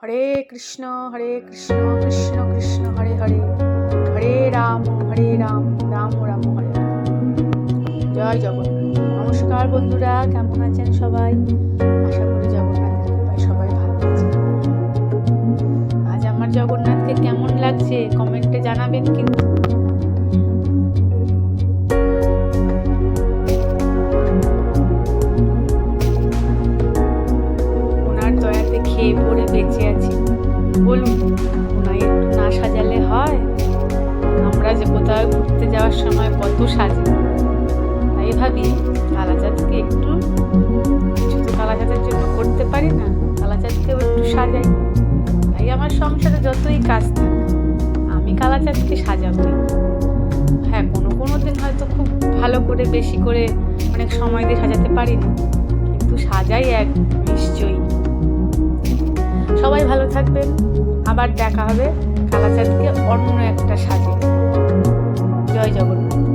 হরে কৃষ্ণ কৃষ্ণ কৃষ্ণ হরে হরে, হরে রাম রাম রাম হরে হরে। জয় জগন্নাথ। নমস্কার বন্ধুরা, কেমন আছেন সবাই? আশা করি জগন্নাথের কৃপায় সবাই ভালো আছেন। আজ আমার জগন্নাথকে কেমন লাগছে কমেন্টে জানাবেন কিন্তু। ওনার দয়াতে খেয়ে পড়ে বেঁচে আছি, বলুন ওনায় একটু না সাজালে হয়? আমরা যে কোথাও ঘুরতে যাওয়ার সময় কত সাজি, তাই ভাবি কালাচাঁদকে একটু কিছু তো কালাচাঁদের জন্য করতে পারি না, কালাচাঁদকেও একটু সাজাই। তাই আমার সংসারে যতই কাজ থাকে আমি কালাচাঁদকে সাজাবই। হ্যাঁ, কোনো দিন হয়তো খুব ভালো করে বেশি করে অনেক সময় দিয়ে সাজাতে পারি না, কিন্তু সাজাই এক নিশ্চয়ই। সবাই ভালো থাকবেন, আবার দেখা হবে কালাচাঁদকে অন্য একটা সাজে। জয় জগন্নাথ।